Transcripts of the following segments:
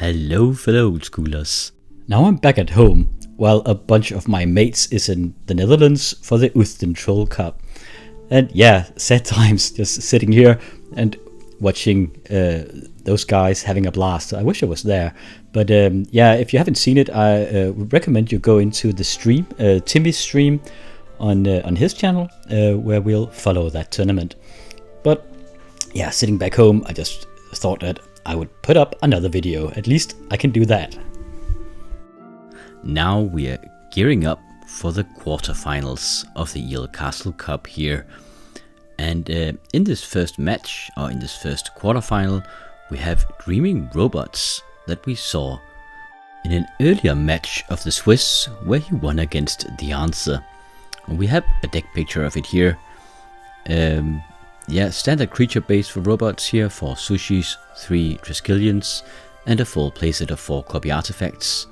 Hello fellow old schoolers. Now I'm back at home while a bunch of my mates is in the Netherlands for the Uthden Troll Cup. And yeah, sad times just sitting here and watching those guys having a blast. I wish I was there. But yeah, if you haven't seen it, I would recommend you go into the stream, Timmy's stream on his channel, where we'll follow that tournament. But yeah, sitting back home, I just thought that I would put up another video. At least I can do that. Now we are gearing up for the quarterfinals of the Eel Castle Cup here. And in this first match, or in this first quarterfinal, we have Dreaming Robots that we saw in an earlier match of the Swiss where he won against The Answer. And we have a deck picture of it here. Yeah, standard creature base for robots here, 4 sushis, 3 Triskelions, and a full playset of 4 copy artifacts.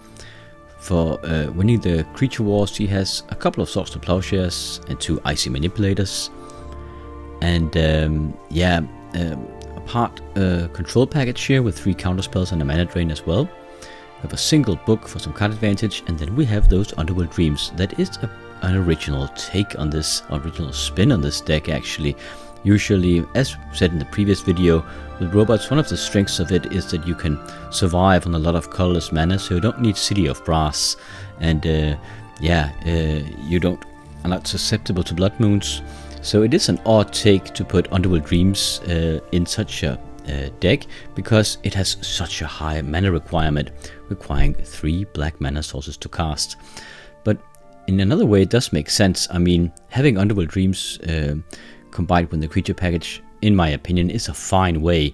For winning the creature wars, he has a couple of Swords to Plowshares and 2 Icy Manipulators. And yeah, a part control package here with 3 counterspells and a mana drain as well. We have a single book for some card advantage, and then we have those Underworld Dreams. That is an original take on this, original spin on this deck actually. Usually, as said in the previous video, with robots, one of the strengths of it is that you can survive on a lot of colorless mana, so you don't need City of Brass, and yeah, you are not susceptible to Blood Moons. So it is an odd take to put Underworld Dreams in such a deck, because it has such a high mana requirement, requiring 3 black mana sources to cast. But in another way, it does make sense. I mean, having Underworld Dreams combined with the creature package, in my opinion, is a fine way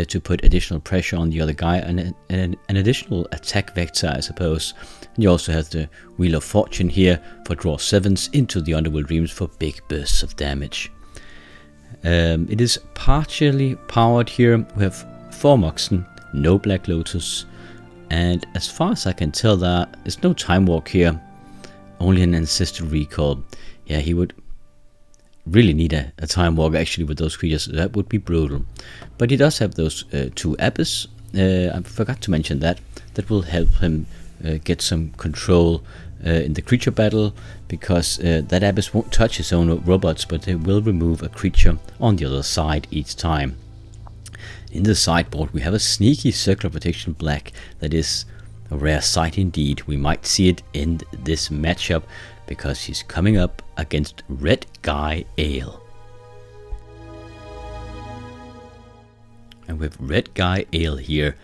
to put additional pressure on the other guy and an additional attack vector, I suppose. And you also have the Wheel of Fortune here for draw 7s into the Underworld Dreams for big bursts of damage. It is partially powered here. We have 4 Moxen, no Black Lotus, and as far as I can tell, there is no Time Walk here, only an Ancestral Recall. Yeah, he would really need a Time Walk actually with those creatures. That would be brutal. But he does have those 2 Abyss. I forgot to mention that. That will help him get some control in the creature battle, because that Abyss won't touch his own robots, but they will remove a creature on the other side each time. In the sideboard we have a sneaky Circle of Protection black that is a rare sight indeed. We might see it in this matchup, because he's coming up against Red Guy Ale. And with Red Guy Ale here,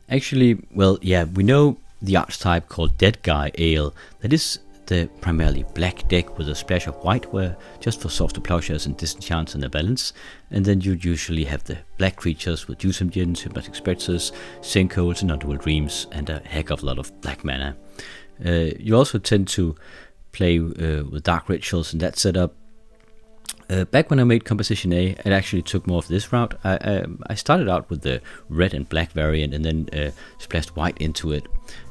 actually, well, yeah, we know the archetype called Dead Guy Ale. That is the primarily black deck with a splash of white, where just for Swords to Plowshares and Disenchants and the balance. And then you usually have the black creatures with Juice Engines, Hypnotic Spectres, Sinkholes, and Underworld Dreams, and a heck of a lot of black mana. You also tend to play with Dark Rituals in that setup. Back when I made Composition A, it actually took more of this route. I started out with the red and black variant, and then splashed white into it.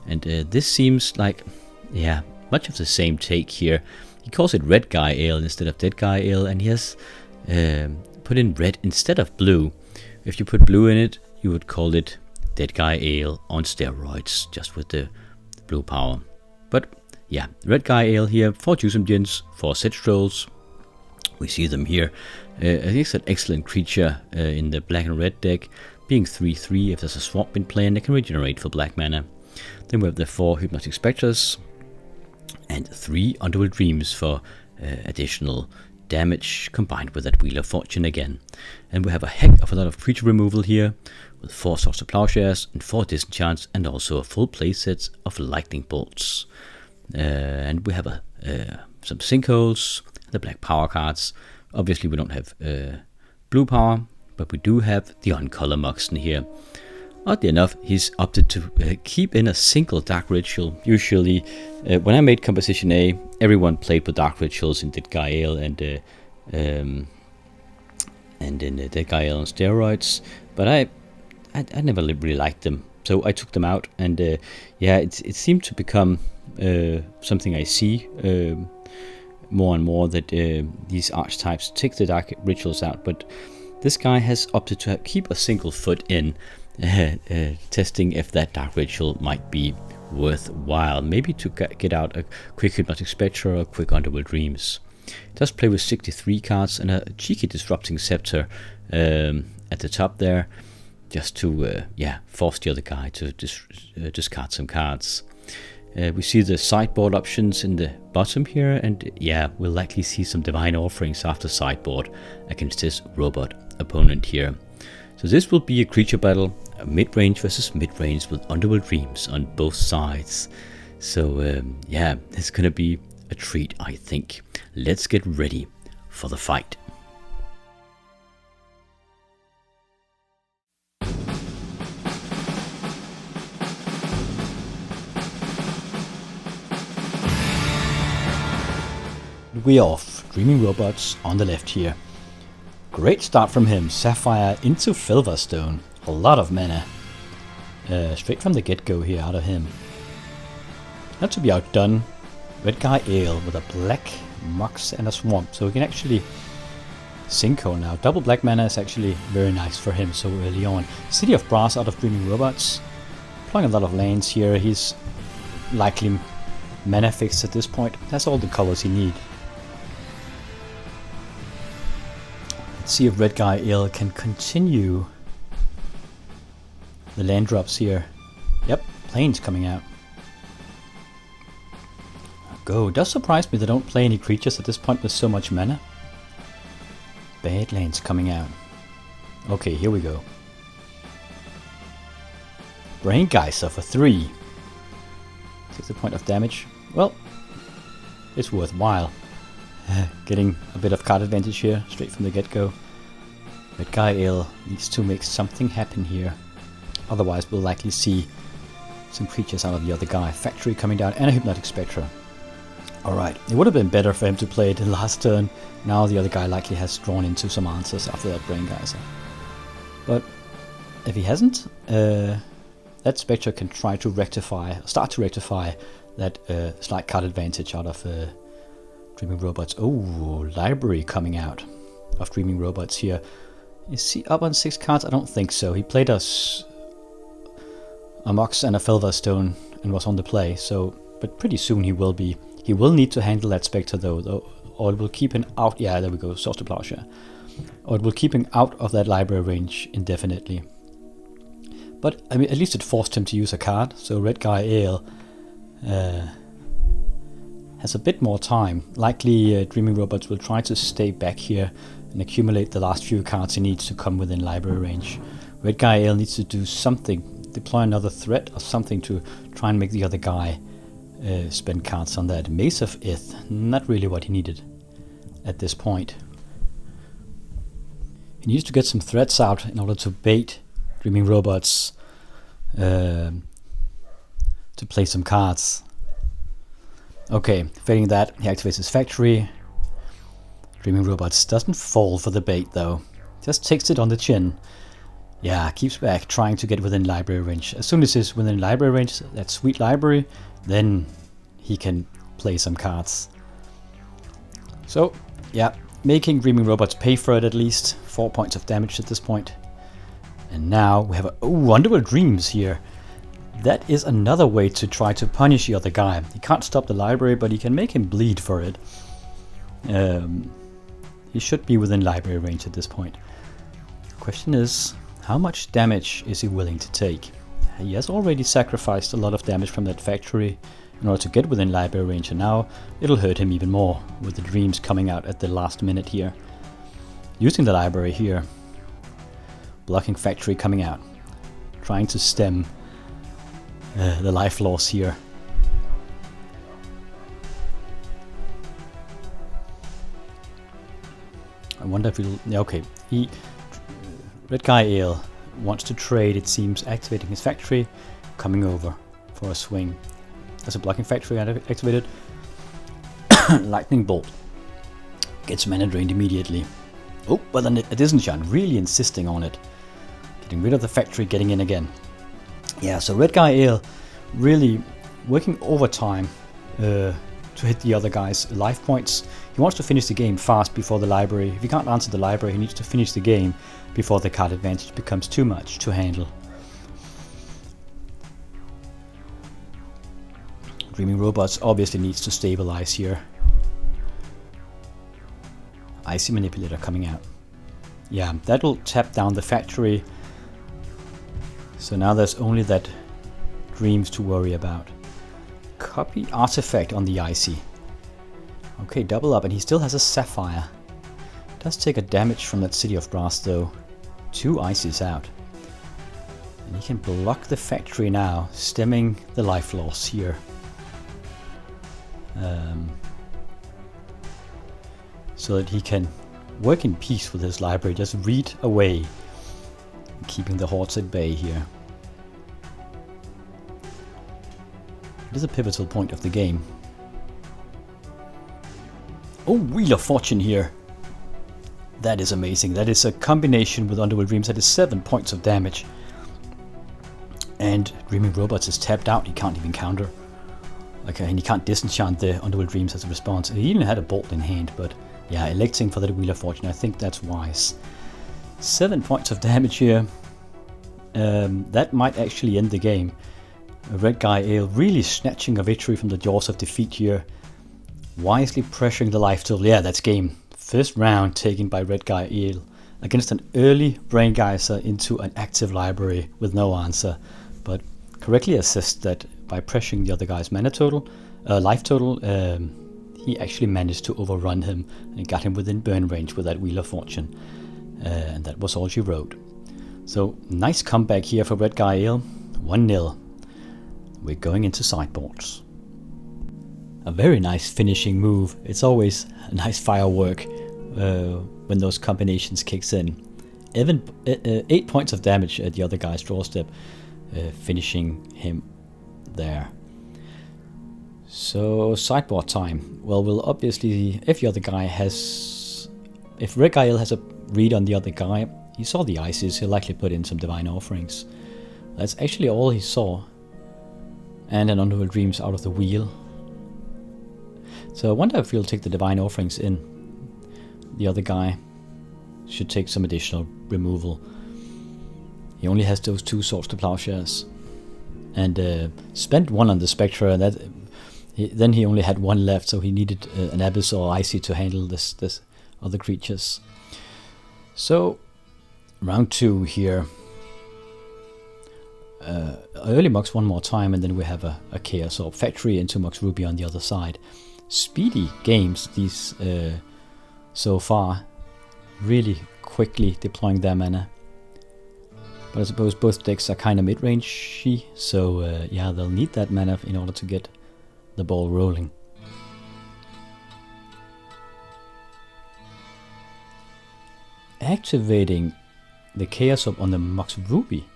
And this seems like, yeah, much of the same take here. He calls it Red Guy Ale instead of Dead Guy Ale, and he has put in red instead of blue. If you put blue in it, you would call it Dead Guy Ale on steroids, just with the blue power. But yeah, Red Guy Ale here, 4 Juice Engines, 4 Sedge Trolls. We see them here. I think it's an excellent creature in the black and red deck, being 3/3 if there's a swamp in play, and they can regenerate for black mana. Then we have the 4 Hypnotic Spectres and 3 Underworld Dreams for additional damage, combined with that Wheel of Fortune again. And we have a heck of a lot of creature removal here, with 4 Swords to Plowshares and 4 Disenchants, and also a full playset of Lightning Bolts. And we have some Sinkholes, the black power cards. Obviously we don't have blue power, but we do have the Uncolor Moxen here. Oddly enough, he's opted to keep in a single Dark Ritual. Usually, when I made Composition A, everyone played with Dark Rituals in Dead Guy Ale and in Dead Guy Ale on steroids, but I never really liked them, so I took them out. And yeah, it seemed to become something I see more and more, that these archetypes take the Dark Rituals out, but this guy has opted to keep a single foot in. testing if that Dark Ritual might be worthwhile. Maybe to get out a quick Hypnotic Spectre or quick Underworld Dreams. It does play with 63 cards and a cheeky Disrupting Scepter at the top there, just to force the other guy to discard some cards. We see the sideboard options in the bottom here, and we'll likely see some Divine Offerings after sideboard against this robot opponent here. So this will be a creature battle, a mid-range versus mid-range with Underworld Dreams on both sides. So it's gonna be a treat, I think. Let's get ready for the fight. We're off. Dreaming Robots on the left here. Great start from him. Sapphire into Silverstone. A lot of mana. Straight from the get-go here out of him. Not to be outdone, Red Guy Eel with a black Mox and a Swamp. So we can actually Sinkhole now. Double black mana is actually very nice for him so early on. City of Brass out of Dreaming Robots. Playing a lot of lands here. He's likely mana fixed at this point. That's all the colors he needs. Let's see if Red Guy Eel can continue the land drops here. Yep, planes coming out. Go. It does surprise me they don't play any creatures at this point with so much mana. Bad lands coming out. Okay, here we go. Brain Geyser for 3. 6 point of damage. Well, it's worthwhile. Getting a bit of card advantage here, straight from the get-go. Red Guy Eel needs to make something happen here. Otherwise we'll likely see some creatures out of the other guy. Factory coming down and a Hypnotic Spectre. Alright, it would have been better for him to play it the last turn. Now the other guy likely has drawn into some answers after that Brain Geyser. But if he hasn't, that Spectre can try to start to rectify that slight card advantage out of Dreaming Robots. Oh, Library coming out of Dreaming Robots here. Is he up on 6 cards? I don't think so. He played us a Mox and a Silverstone and was on the play, so but pretty soon he will be. He will need to handle that Spectre though, or it will keep him out. Yeah, there we go, Source to Plowshare. Or it will keep him out of that library range indefinitely. But I mean, at least it forced him to use a card, so Red Guy Eel has a bit more time. Likely Dreaming Robots will try to stay back here and accumulate the last few cards he needs to come within library range. Red Guy Eel needs to do something, deploy another threat or something to try and make the other guy spend cards on that. Mace of Ith, not really what he needed at this point. He needs to get some threats out in order to bait Dreaming Robots to play some cards. Okay, failing that, he activates his factory. Dreaming Robots doesn't fall for the bait though, just takes it on the chin. Yeah, keeps back, trying to get within library range. As soon as he's within library range, that sweet library, then he can play some cards. So, yeah, making Dreaming Robots pay for it at least. 4 points of damage at this point. And now we have Underworld Dreams here. That is another way to try to punish the other guy. He can't stop the library, but he can make him bleed for it. He should be within library range at this point. Question is, how much damage is he willing to take? He has already sacrificed a lot of damage from that factory in order to get within library range, and now it'll hurt him even more with the dreams coming out at the last minute here. Using the library here. Blocking factory coming out. Trying to stem the life loss here. I wonder if he'll... Okay, Red Guy Eel wants to trade, it seems, activating his factory, coming over for a swing. There's a blocking factory activated. Lightning Bolt. Gets mana drained immediately. Oh, but then it isn't John, really insisting on it. Getting rid of the factory, getting in again. Yeah, so Red Guy Eel really working overtime to hit the other guy's life points. He wants to finish the game fast before the library. If he can't answer the library, he needs to finish the game before the card advantage becomes too much to handle. Dreaming Robots obviously needs to stabilize here. Icy Manipulator coming out. Yeah, that'll tap down the factory. So now there's only that Dreams to worry about. Copy Artifact on the Icy. Okay, double up, and he still has a Sapphire. Does take a damage from that City of Brass though. 2 Ices out. And he can block the factory now, stemming the life loss here. So that he can work in peace with his library, just read away, keeping the hordes at bay here. It is a pivotal point of the game. Oh, Wheel of Fortune here. That is amazing. That is a combination with Underworld Dreams. That is 7 points of damage. And Dreaming Robots is tapped out. He can't even counter. Okay, and he can't disenchant the Underworld Dreams as a response. He even had a bolt in hand, but yeah, electing for the Wheel of Fortune, I think that's wise. 7 points of damage here. That might actually end the game. Red Guy Eel really snatching a victory from the jaws of defeat here. Wisely pressuring the life total. Yeah, that's game. First round taken by Red Guy Eel against an early Brain Geyser into an active library with no answer. But correctly assessed that by pressuring the other guy's mana total, life total, he actually managed to overrun him and got him within burn range with that Wheel of Fortune. And that was all she wrote. So nice comeback here for Red Guy Eel. 1-0. We're going into sideboards. A very nice finishing move. It's always a nice firework when those combinations kicks in. 8 points of damage at the other guy's draw step, finishing him there. So sideboard time. Well, we'll obviously, if Red Guy Eel has a read on the other guy, he saw the ices, he'll likely put in some Divine Offerings. That's actually all he saw. And an Underworld Dreams out of the wheel. So I wonder if he'll take the Divine Offerings in. The other guy should take some additional removal. He only has those 2 Swords to Plowshares. And spent 1 on the Spectre, and then he only had 1 left, so he needed an Abyss or Icy to handle this other creatures. So, round 2 here. Early Mox 1 more time, and then we have a Chaos Orb Factory into Mox Ruby on the other side. Speedy games these so far, really quickly deploying their mana. But I suppose both decks are kind of mid-range-y, so yeah, they'll need that mana in order to get the ball rolling. Activating the Chaos Orb on the Mox Ruby.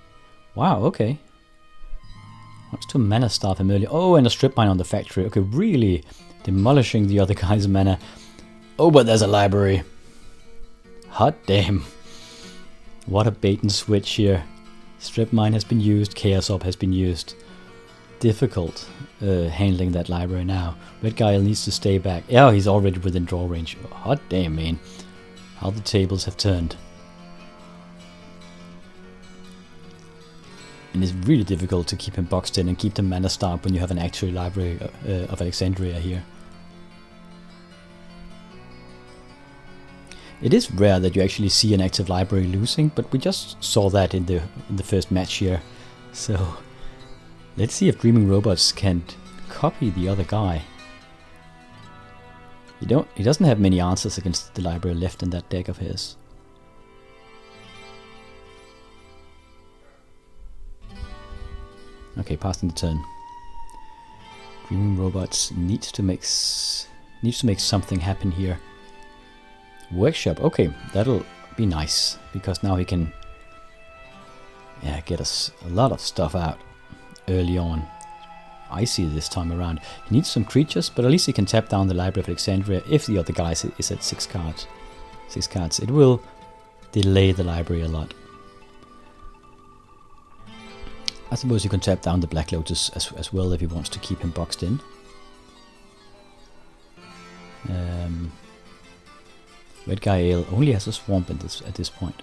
Wow, okay. Wants to mana starve him early. Oh, and a Strip Mine on the factory. Okay, really demolishing the other guy's mana. Oh, but there's a library. Hot damn. What a bait and switch here. Strip Mine has been used, Chaos Orb has been used. Difficult handling that library now. Red Guy needs to stay back. Yeah, he's already within draw range. Hot damn, man. How the tables have turned. And it's really difficult to keep him boxed in and keep the mana starved when you have an actual library of Alexandria here. It is rare that you actually see an active library losing, but we just saw that in the first match here. So let's see if Dreaming Robots can copy the other guy. He doesn't have many answers against the library left in that deck of his. Okay, passing the turn. Dreaming Robots needs to make something happen here. Workshop, okay, that'll be nice because now he can get us a lot of stuff out early on. Icy this time around. He needs some creatures, but at least he can tap down the Library of Alexandria if the other guy is at 6 cards. 6 cards. It will delay the library a lot. I suppose you can tap down the Black Lotus as well if he wants to keep him boxed in. Red Guy Eel only has a swamp at this point.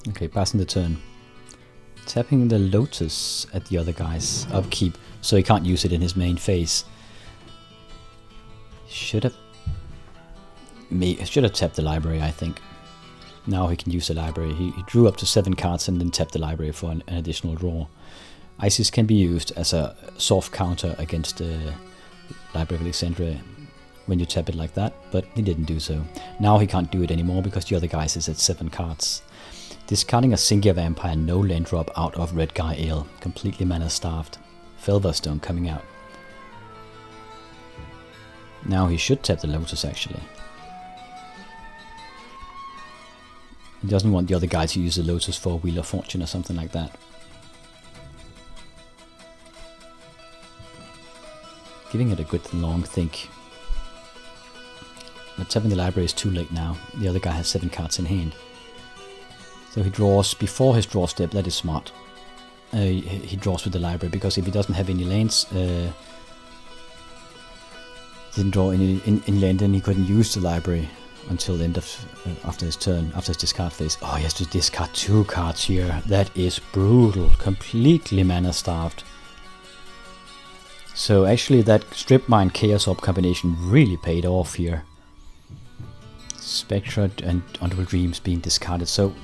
Okay, passing the turn. Tapping the Lotus at the other guy's upkeep, so he can't use it in his main phase. Should have tapped the library, I think. Now he can use the library. He drew up to 7 cards and then tapped the library for an additional draw. Isis can be used as a soft counter against the Library of Alexandria when you tap it like that, but he didn't do so. Now he can't do it anymore because the other guy's is at 7 cards. Discarding a Singia Vampire, no land drop out of Red Guy Eel. Completely mana starved. Felverstone coming out. Now he should tap the Lotus actually. He doesn't want the other guy to use the Lotus for Wheel of Fortune or something like that. Giving it a good long think. But tapping the library is too late now. The other guy has 7 cards in hand. So he draws before his draw step. That is smart. He draws with the library, because if he doesn't have any lands, didn't draw any land, then he couldn't use the library until the end of after his turn, after his discard phase. Oh, he has to discard 2 cards here. That is brutal. Completely mana starved. So actually that Strip Mine Chaos Orb combination really paid off here. Spectra and Underworld Dreams being discarded. So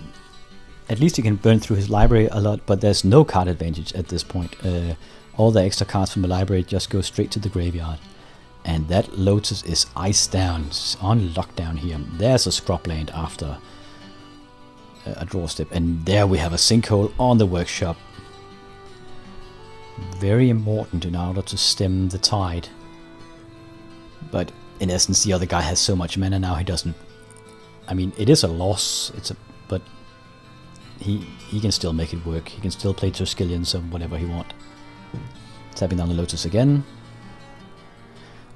at least he can burn through his library a lot, but there's no card advantage at this point. All the extra cards from the library just go straight to the graveyard. And that Lotus is iced down, it's on lockdown here. There's a scrubland after a draw step, and there we have a sinkhole on the workshop. Very important in order to stem the tide. But in essence, the other guy has so much mana now, he doesn't. I mean, it is a loss. But he can still make it work. He can still play Triskelions or whatever he wants. Tapping down the Lotus again.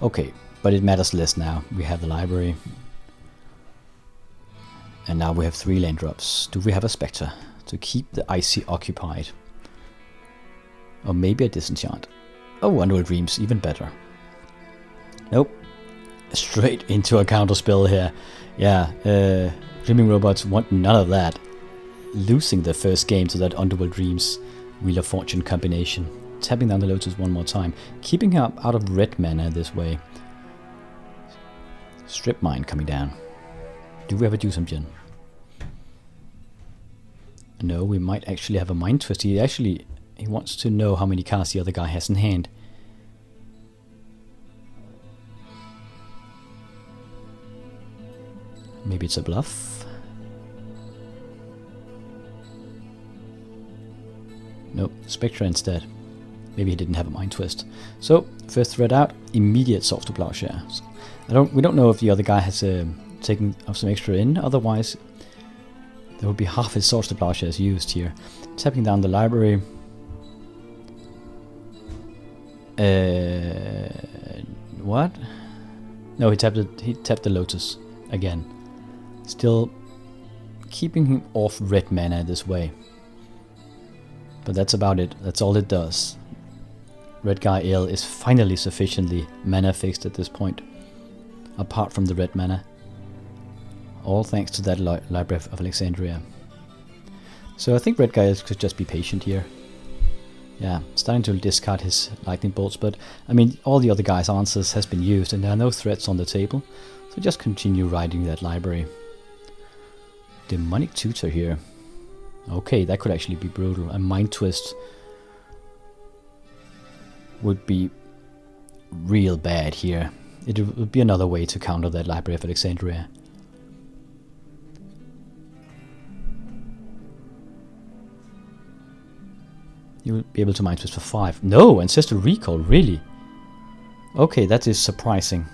Okay, but it matters less now. We have the library. And now we have 3 land drops. Do we have a Spectre to keep the Icy occupied? Or maybe a Disenchant. Oh, Underworld Dreams, even better. Nope. Straight into a counter spell here. Yeah, Dreaming Robots want none of that. Losing the first game to that Underworld Dreams Wheel of Fortune combination. Tapping down the Lotus one more time. Keeping her out of red mana this way. Strip Mine coming down. Do we ever do some Gen? No, we might actually have a Mind Twist. He wants to know how many cards the other guy has in hand. Maybe it's a bluff. Nope, Spectra instead. Maybe he didn't have a Mind Twist. So, first thread out, immediate Swords to Plowshare. We don't know if the other guy has taken some extra in, otherwise there would be half his Swords to Plowshares used here. Tapping down the library. What? No, he tapped the Lotus again. Still keeping him off red mana this way. But that's about it. That's all it does. Red Guy Eel is finally sufficiently mana fixed at this point. Apart from the red mana. All thanks to that Library of Alexandria. So I think Red Guy could just be patient here. Yeah, starting to discard his lightning bolts, but I mean, all the other guys' answers has been used and there are no threats on the table. So just continue riding that library. Demonic Tutor here. Okay, that could actually be brutal. A Mind Twist would be real bad here. It would be another way to counter that Library of Alexandria. You will be able to Mind Twist for 5. No, Ancestral Recall, really? Okay, that is surprising.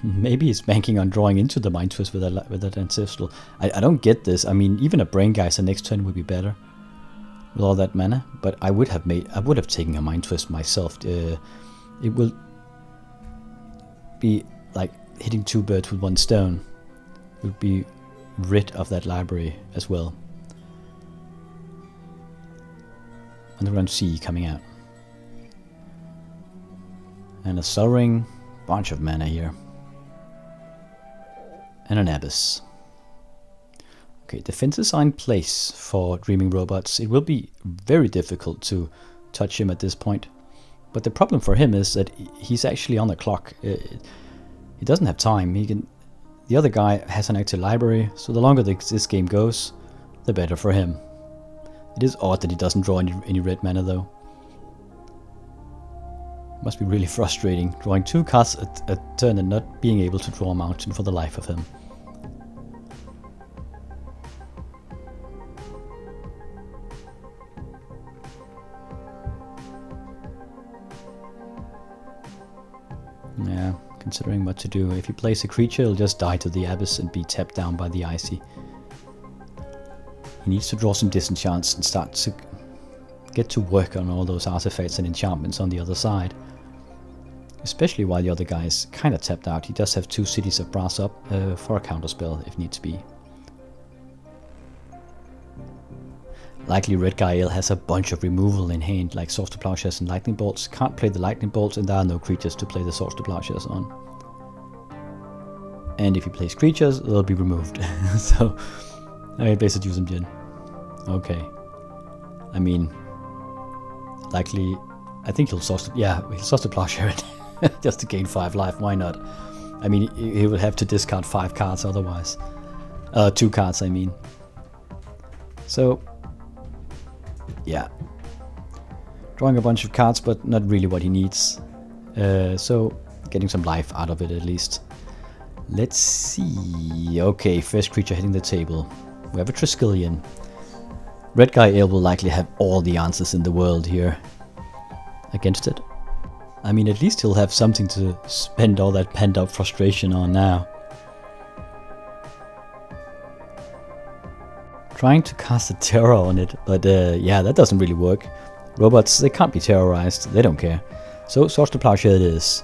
Maybe he's banking on drawing into the Mind Twist with that Ancestral. I don't get this. I mean, even a Brain Geyser next turn would be better with all that mana. But I would have taken a Mind Twist myself. It will be like hitting 2 birds with 1 stone. It would be rid of that library as well. Underground Sea coming out. And a Sol Ring. Bunch of mana here. and an Abyss. Okay, defenses are in place for Dreaming Robots. It will be very difficult to touch him at this point. But the problem for him is that he's actually on the clock. He doesn't have time. The other guy has an active library, so the longer this game goes, the better for him. It is odd that he doesn't draw any red mana though. Must be really frustrating, drawing 2 cards a turn and not being able to draw a mountain for the life of him. Yeah, considering what to do. If he plays a creature, he'll just die to the Abyss and be tapped down by the Icy. He needs to draw some disenchants and start to get to work on all those artifacts and enchantments on the other side. Especially while the other guy is kind of tapped out. He does have 2 Cities of Brass up for a counterspell if needs be. Likely Red Guy Eel has a bunch of removal in hand, like Swords to Plowshares and Lightning Bolts. Can't play the Lightning Bolts, and there are no creatures to play the Swords to Plowshares on. And if he plays creatures, they'll be removed. So, I basically use him Jin. Okay. I mean, likely, I think he'll Swords to Plowshare it. Just to gain 5 life, why not? I mean, he would have to discard 5 cards otherwise. 2 cards, I mean. So, yeah. Drawing a bunch of cards, but not really what he needs. So, getting some life out of it at least. Let's see. Okay, first creature hitting the table. We have a Triskelion. Red Guy Eel will likely have all the answers in the world here against it. I mean, at least he'll have something to spend all that pent-up frustration on now. Trying to cast a terror on it, but yeah, that doesn't really work. Robots, they can't be terrorized, they don't care. So, Swords to Plowshare it is.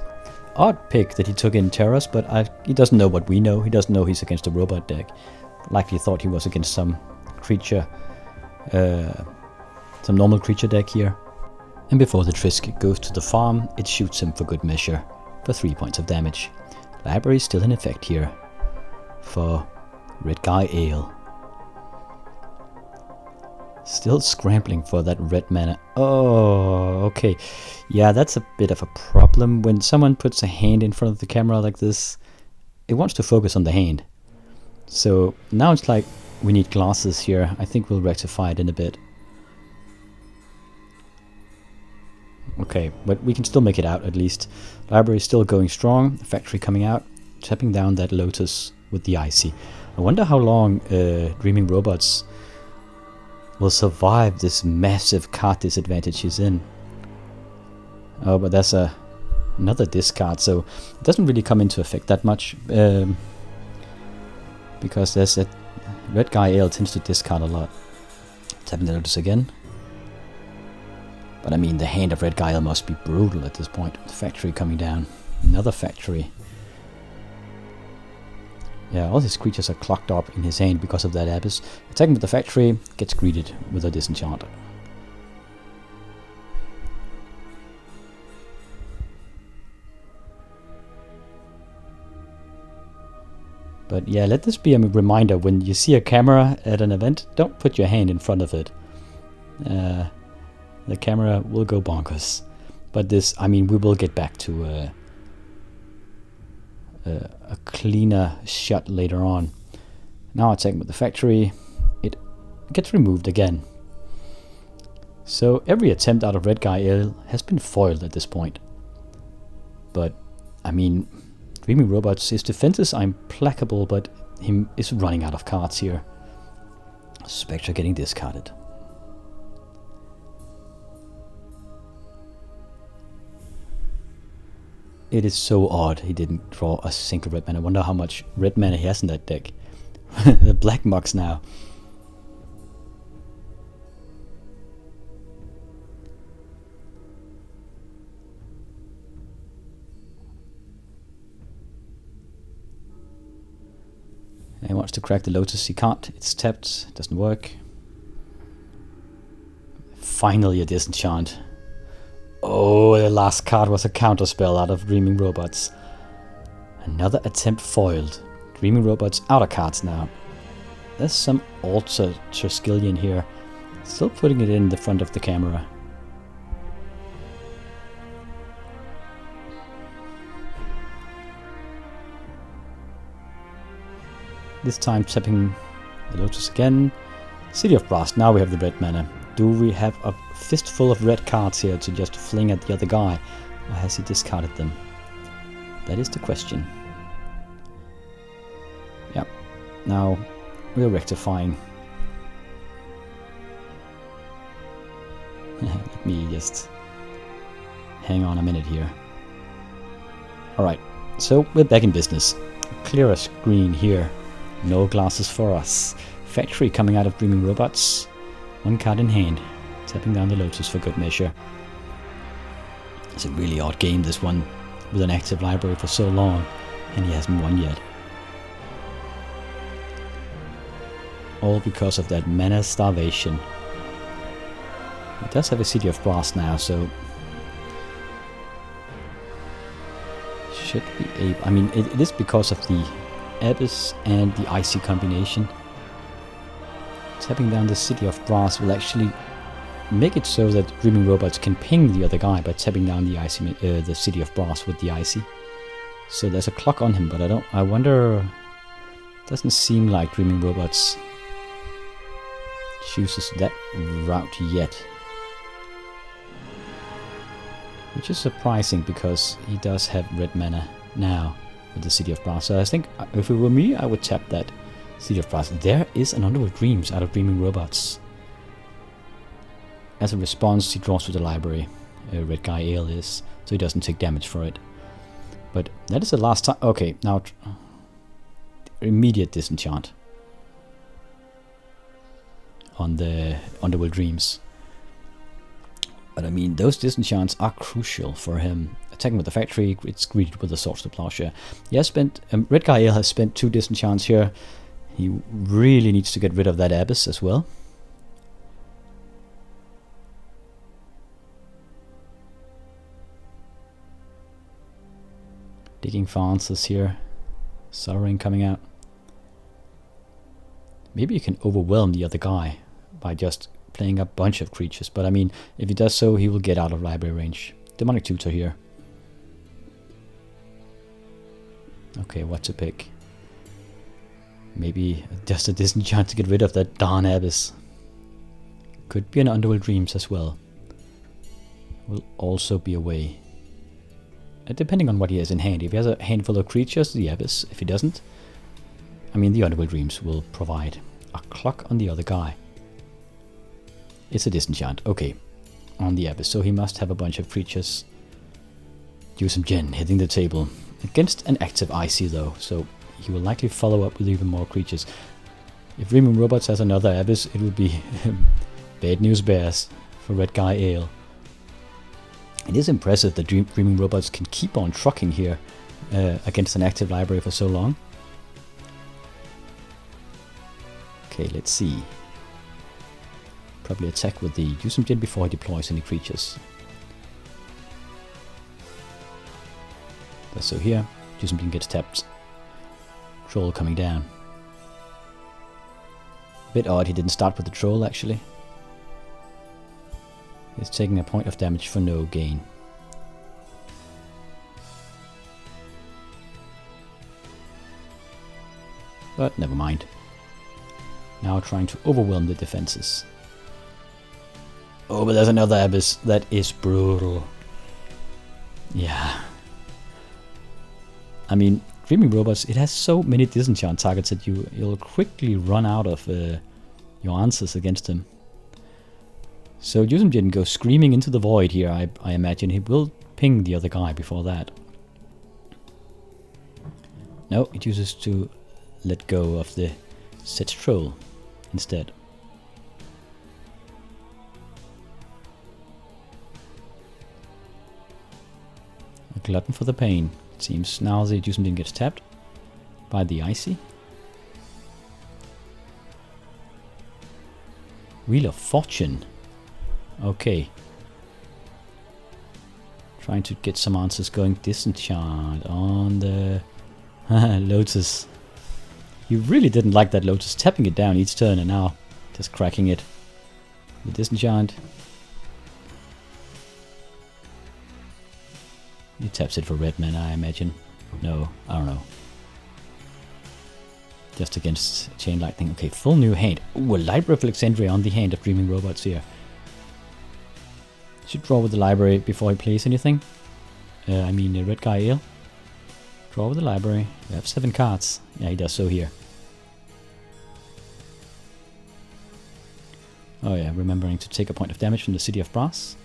Odd pick that he took in terrors, but he doesn't know what we know. He doesn't know he's against a robot deck. Likely thought he was against some creature, some normal creature deck here. And before the Trisk goes to the farm, it shoots him for good measure, for 3 points of damage. Library is still in effect here, for Red Guy Eel. Still scrambling for that red mana. Oh, okay. Yeah, that's a bit of a problem. When someone puts a hand in front of the camera like this, it wants to focus on the hand. So now it's like we need glasses here. I think we'll rectify it in a bit. Okay, but we can still make it out at least. Library is still going strong. Factory coming out. Tapping down that Lotus with the Icy. I wonder how long Dreaming Robots will survive this massive card disadvantage he's in. Oh, but that's another discard, so it doesn't really come into effect that much. Because there's that Red Guy Eel tends to discard a lot. Tapping the Lotus again. But I mean, the hand of Red Guy Eel must be brutal at this point. The factory coming down. Another factory. Yeah, all his creatures are clocked up in his hand because of that Abyss. Attacking with the factory, gets greeted with a disenchant. But yeah, let this be a reminder: when you see a camera at an event, don't put your hand in front of it. The camera will go bonkers. But this, I mean, we will get back to a cleaner shot later on. Now attacking with the factory, it gets removed again. So every attempt out of Red Guy Eel has been foiled at this point. But, I mean, Dreaming Robots, his defenses are implacable, but he is running out of cards here. Spectre getting discarded. It is so odd he didn't draw a single red mana. I wonder how much red mana he has in that deck. The black mucks now. He wants to crack the Lotus. He can't. It's tapped. It doesn't work. Finally a disenchant. Oh, the last card was a counterspell out of Dreaming Robots. Another attempt foiled. Dreaming Robots out of cards now. There's some Alter Triskelion here. Still putting it in the front of the camera. This time tapping the Lotus again. City of Brass. Now we have the red mana. Do we have a fistful of red cards here to just fling at the other guy? Or has he discarded them? That is the question. Yep. Now we're rectifying. Let me just hang on a minute here. Alright, so we're back in business. Clear a screen here. No glasses for us. Factory coming out of Dreaming Robots. One card in hand. Tapping down the Lotus for good measure. It's a really odd game, this one. With an active library for so long. And he hasn't won yet. All because of that mana starvation. He does have a City of Brass now, so... should be able... I mean, it is because of the Abyss and the Icy combination. Tapping down the City of Brass will actually make it so that Dreaming Robots can ping the other guy by tapping down the Icy, the City of Brass with the Icy. So there's a clock on him, but I wonder... doesn't seem like Dreaming Robots chooses that route yet. Which is surprising because he does have red mana now with the City of Brass. So I think if it were me, I would tap that City of Brass. There is an Underworld Dreams out of Dreaming Robots. As a response, he draws to the library. Red Guy Eel is, so he doesn't take damage for it. But that is the last time. Okay, now immediate disenchant on the Underworld Dreams. But I mean, those disenchants are crucial for him. Attacking with the factory, it's greeted with the Swords to Plowshare. He has spent, Red Guy Eel has spent 2 disenchants here. He really needs to get rid of that Abyss as well. Digging for answers here. Sorrowing coming out. Maybe you can overwhelm the other guy by just playing a bunch of creatures, but I mean, if he does so, he will get out of library range. Demonic Tutor here. Okay, what to pick? Maybe just a disenchant to get rid of that darn Abyss. Could be an Underworld Dreams as well. Will also be a way. Depending on what he has in hand. If he has a handful of creatures, the Abyss. If he doesn't, I mean, the Underworld Dreams will provide a clock on the other guy. It's a disenchant. Okay. On the Abyss. So he must have a bunch of creatures. Do some gen hitting the table. Against an active Icy though. So he will likely follow up with even more creatures. If Dreaming Robots has another Abyss, it will be bad news bears for Red Guy Eel. It is impressive that Dreaming Robots can keep on trucking here against an active library for so long. Okay, let's see. Probably attack with the Use some Gen before he deploys any creatures. So here, Use some Gen gets tapped. Troll coming down. A bit odd he didn't start with the Troll actually. He's taking a point of damage for no gain. But never mind. Now trying to overwhelm the defenses. Oh, but there's another Abyss. That is brutal. Yeah. I mean, Dreaming Robots, it has so many disenchant targets that you'll quickly run out of your answers against him. So Yusum didn't go screaming into the void here. I imagine he will ping the other guy before that. No, it chooses to let go of the set troll instead. A glutton for the pain. It seems now the Yusum didn't get tapped by the Icy. Wheel of Fortune. Okay. Trying to get some answers going. Disenchant on the Lotus. He really didn't like that Lotus, tapping it down each turn and now just cracking it. The disenchant. He taps it for red mana, I imagine. No, I don't know. Just against Chain Lightning. Okay, full new hand. Ooh, a Library of Alexandria on the hand of Dreaming Robots here. Should draw with the library before he plays anything. I mean, Red Guy Eel. Draw with the library. We have 7 cards. Yeah, he does so here. Oh yeah, remembering to take a point of damage from the City of Brass.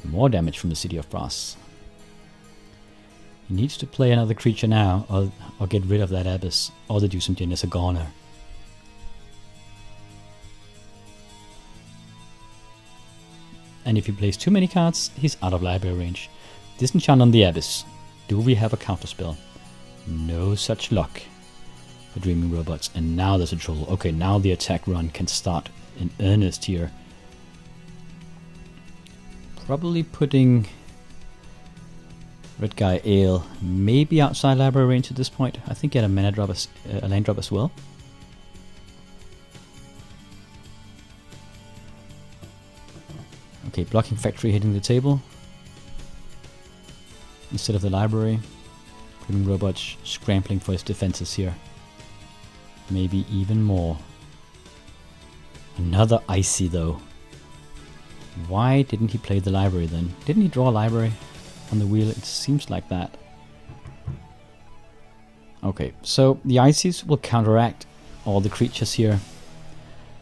More damage from the City of Brass. He needs to play another creature now, or get rid of that Abyss, or the do something as a goner. And if he plays too many cards, he's out of library range. Disenchant on the Abyss. Do we have a counterspell? No such luck for Dreaming Robots. And now there's a troll. Okay, now the attack run can start in earnest here. Probably putting Red Guy Eel maybe outside library range at this point. I think he had a mana drop, a land drop as well. Okay, blocking Factory hitting the table instead of the library. Dreaming Robots scrambling for his defenses here. Maybe even more. Another Icy though. Why didn't he play the library then? Didn't he draw a library on the wheel? It seems like that. Okay, so the Ices will counteract all the creatures here.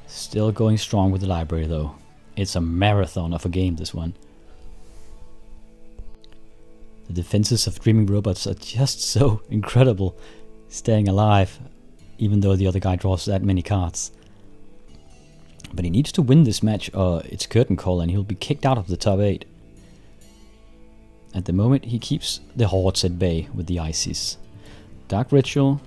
Still going strong with the library though. It's a marathon of a game, this one. The defenses of Dreaming Robots are just so incredible, staying alive, even though the other guy draws that many cards. But he needs to win this match or it's curtain call and he'll be kicked out of the top 8. At the moment he keeps the hordes at bay with the Ices. Dark Ritual.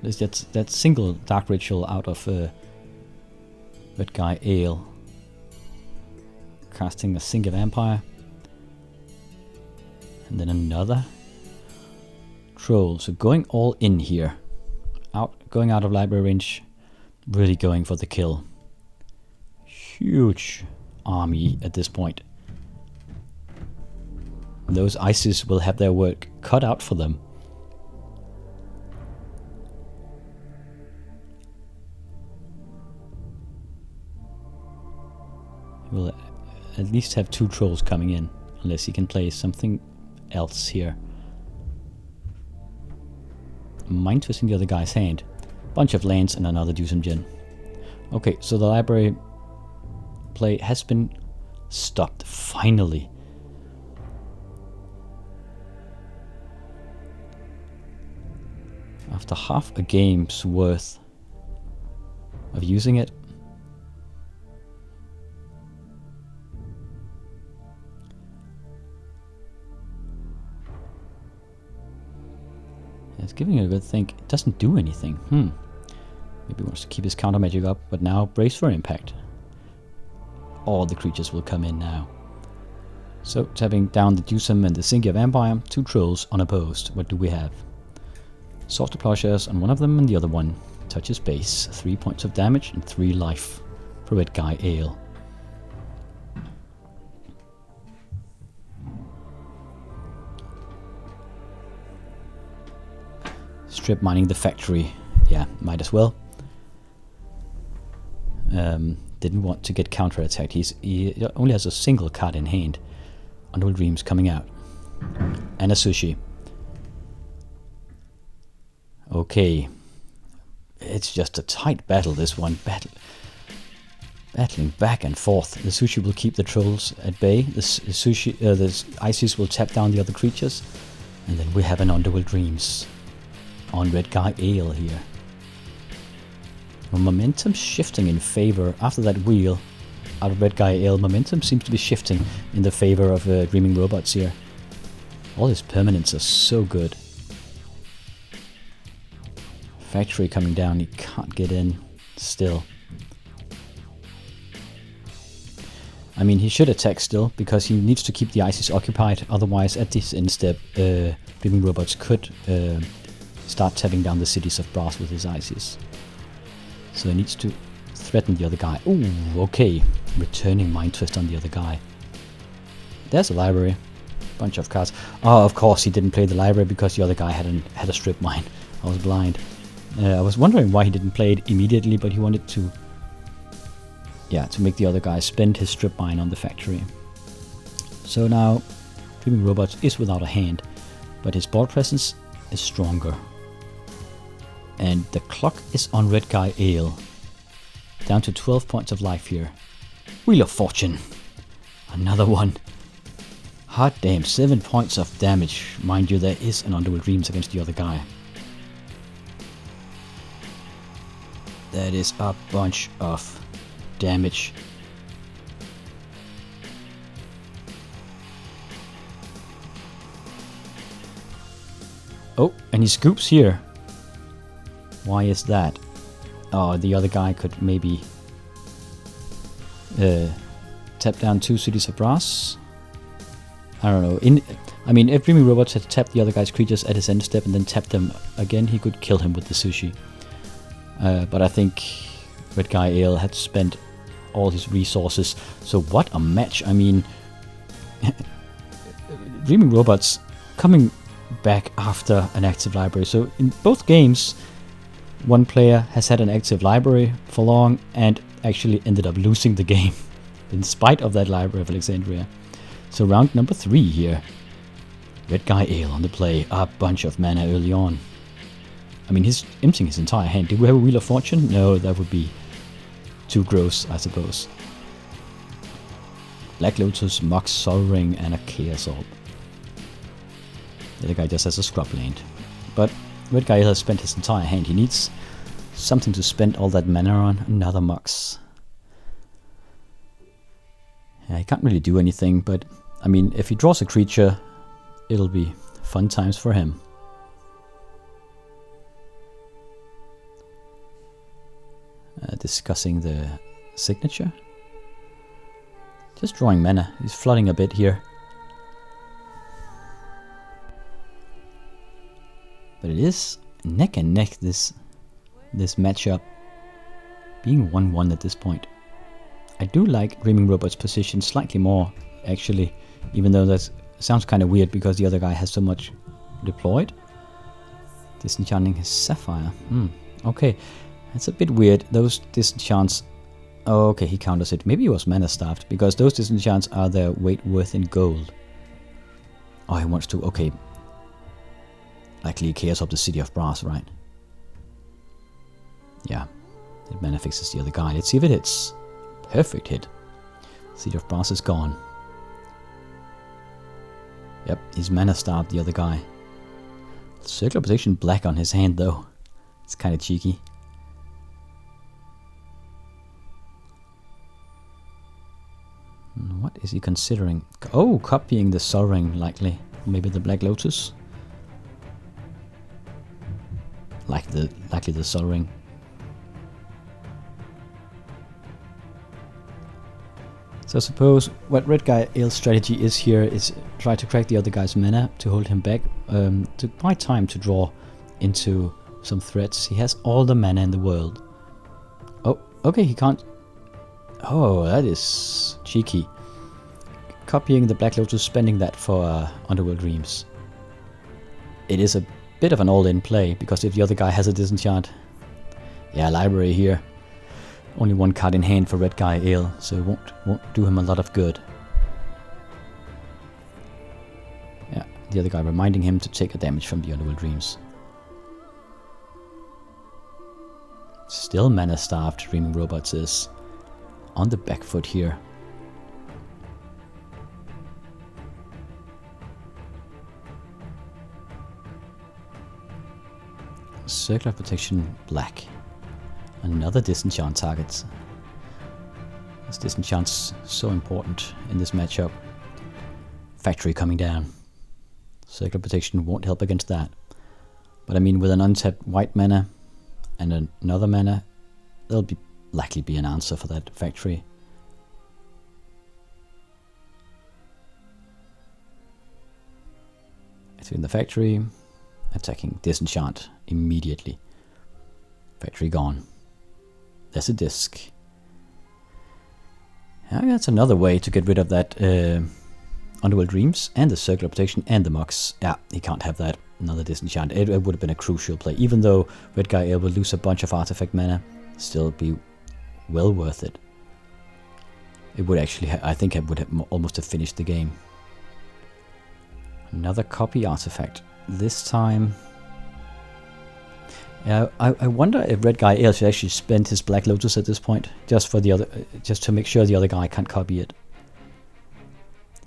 There's that single Dark Ritual out of Red Guy Eel. Casting a Sink of Vampire. And then another Troll. So going all in here. Going out of library range. Really going for the kill. Huge army at this point. Those Ices will have their work cut out for them. He will at least have 2 trolls coming in, unless he can play something else here. Mind twisting the other guy's hand. Bunch of lands and another Dusum Gen. Okay, so the library play has been stopped, finally. After half a game's worth of using it. It's giving it a good think. It doesn't do anything. Maybe he wants to keep his counter magic up, but now brace for impact. All the creatures will come in now. So tapping down the Dusum and the Sinkia Vampire, 2 trolls unopposed. What do we have? Softer Plowshares on one of them and the other one touches base. 3 points of damage and 3 life for Red Guy Eel. Strip mining the factory. Yeah, might as well. Didn't want to get counterattacked. He only has a single card in hand. Underworld Dreams coming out. And a Sushi. Okay. It's just a tight battle, this one. Battling back and forth. The Sushi will keep the trolls at bay. The Ices will tap down the other creatures. And then we have an Underworld Dreams on Red Guy Eel here. Momentum shifting in favor after that wheel out of Red Guy Eel. Momentum seems to be shifting in the favor of Dreaming Robots here. All his permanents are so good. Factory coming down, he can't get in still. I mean, he should attack still because he needs to keep the Ices occupied. Otherwise, at this end step, Dreaming Robots could start tapping down the cities of brass with his ices. So he needs to threaten the other guy. Ooh, okay. Returning Mind Twist on the other guy. There's a library. Bunch of cards. Oh, of course he didn't play the library because the other guy had a strip mine. I was blind. I was wondering why he didn't play it immediately, but he wanted to... yeah, to make the other guy spend his strip mine on the factory. So now, Dreaming Robots is without a hand, but his board presence is stronger. And the clock is on Red Guy Eel. Down to 12 points of life here. Wheel of Fortune. Another one. Hot damn, 7 points of damage. Mind you, there is an Underworld Dreams against the other guy. That is a bunch of damage. Oh, and he scoops here. Why is that? Oh, the other guy could maybe tap down 2 cities of brass. I don't know. I mean, if Dreaming Robots had tapped the other guy's creatures at his end step and then tapped them again, he could kill him with the sushi. But I think Red Guy Eel had spent all his resources. So what a match. I mean, Dreaming Robots coming back after an active library. So in both games, one player has had an active library for long and actually ended up losing the game in spite of that Library of Alexandria. So round number 3 here. Red Guy Eel on the play. A bunch of mana early on. I mean, he's emptying his entire hand. Do we have a Wheel of Fortune? No, that would be too gross, I suppose. Black Lotus, Mox, Sol Ring, and a Chaos Orb. The other guy just has a scrub land. But Red Guy has spent his entire hand. He needs something to spend all that mana on. Another Mox. Yeah, he can't really do anything, but I mean, if he draws a creature, it'll be fun times for him. Discussing the signature. Just drawing mana. He's flooding a bit here. But it is neck and neck, this matchup, being 1-1 at this point. I do like Dreaming Robot's position slightly more, actually, even though that sounds kind of weird because the other guy has so much deployed. Disenchanting his Sapphire. Okay, that's a bit weird. Those disenchants... Oh, okay, he counters it. Maybe he was mana starved, because those disenchants are their weight worth in gold. Oh, he wants to... Okay. Likely Chaos Orb the City of Brass, right? Yeah. It mana fixes the other guy. Let's see if it hits. Perfect hit. City of Brass is gone. Yep, he's mana starved, the other guy. Circular Protection black on his hand, though. It's kind of cheeky. What is he considering? Oh, copying the Sol Ring, likely. Maybe the Black Lotus. Likely the Sol Ring. So I suppose what Red Guy Eel's strategy is here is try to crack the other guy's mana to hold him back, to buy time to draw into some threats. He has all the mana in the world. Oh, okay, he can't... Oh, that is cheeky. Copying the Black Lotus, spending that for Underworld Dreams. It is a bit of an all-in play, because if the other guy has a disenchant... Yeah, library here. Only one card in hand for Red Guy Eel, so it won't do him a lot of good. Yeah, the other guy reminding him to take a damage from the Underworld Dreams. Still mana starved, Dreaming Robots is on the back foot here. Circular Protection black. Another disenchant target. This disenchant's so important in this matchup. Factory coming down. Circular Protection won't help against that. But I mean, with an untapped white mana and another mana, there'll likely be an answer for that factory. It's in the factory, attacking Disenchant immediately. Factory gone. There's a disc. That's another way to get rid of that Underworld Dreams and the Circular Protection and the Mox. Yeah, he can't have that. Another Disenchant. It would have been a crucial play. Even though Red Guy will lose a bunch of artifact mana, still be well worth it. It would actually, I think it would have almost have finished the game. Another copy artifact. This time... Yeah, I wonder if Red Guy Eel should actually spend his Black Lotus at this point, just for the other, just to make sure the other guy can't copy it.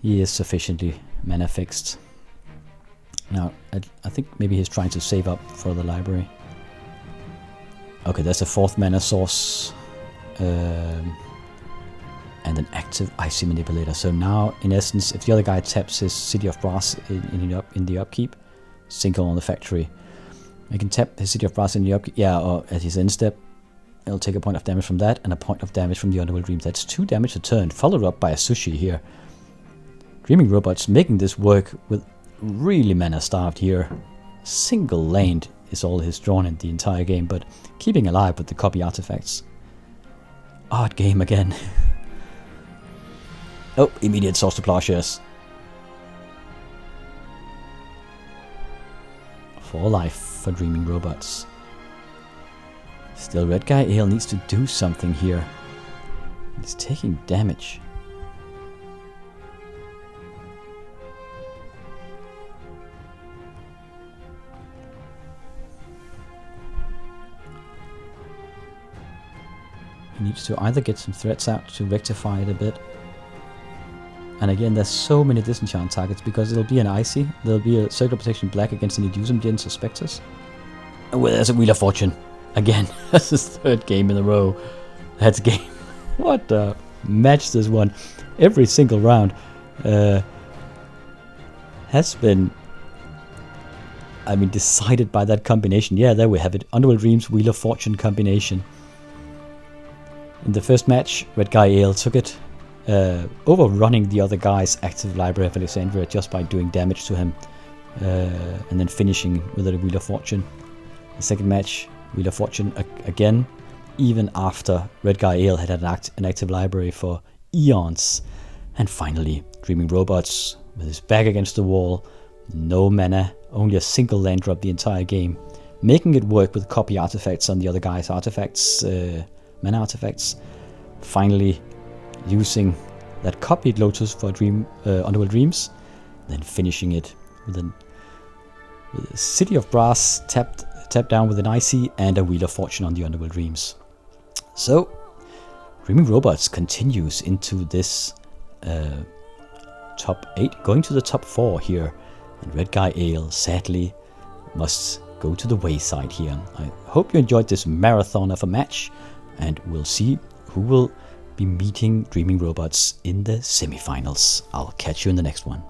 He is sufficiently mana fixed. Now, I think maybe he's trying to save up for the library. Okay, there's a 4th mana source. And an active Icy Manipulator. So now, in essence, if the other guy taps his City of Brass in the upkeep, single on the factory. I can tap his City of Brass in the upkeep, or at his end step. It'll take a point of damage from that, and a point of damage from the Underworld Dream. That's 2 damage a turn, followed up by a Sushi here. Dreaming Robots making this work with really mana starved here. Single land is all he's drawn in the entire game, but keeping alive with the copy artifacts. Odd game again. Oh, immediate source to Plowshares. For life for Dreaming Robots. Still, Red Guy Eel needs to do something here. He's taking damage. He needs to either get some threats out to rectify it a bit. And again, there's so many Disenchant targets because it'll be an Icy, there'll be a Circular Protection Black against an Edusum Gens or Spectres. And well, there's a Wheel of Fortune. Again, that's his 3rd game in a row. That's a game. What a match this one. Every single round has been, decided by that combination. Yeah, there we have it. Underworld Dreams, Wheel of Fortune combination. In the first match, Red Guy Eel took it, overrunning the other guy's active library of Alexandria just by doing damage to him, and then finishing with a Wheel of Fortune. The second match, Wheel of Fortune again, even after Red Guy Eel had an active library for eons. And finally, Dreaming Robots, with his back against the wall, no mana, only a single land drop the entire game, making it work with copy artifacts on the other guy's artifacts, mana artifacts. Finally using that copied Lotus for Underworld Dreams, then finishing it with a City of Brass tapped down with an Icy and a Wheel of Fortune on the Underworld Dreams. So, Dreaming Robots continues into this top 8, going to the top 4 here, and Red Guy Eel sadly must go to the wayside here. I hope you enjoyed this marathon of a match, and we'll see who will be meeting Dreaming Robots in the semifinals. I'll catch you in the next one.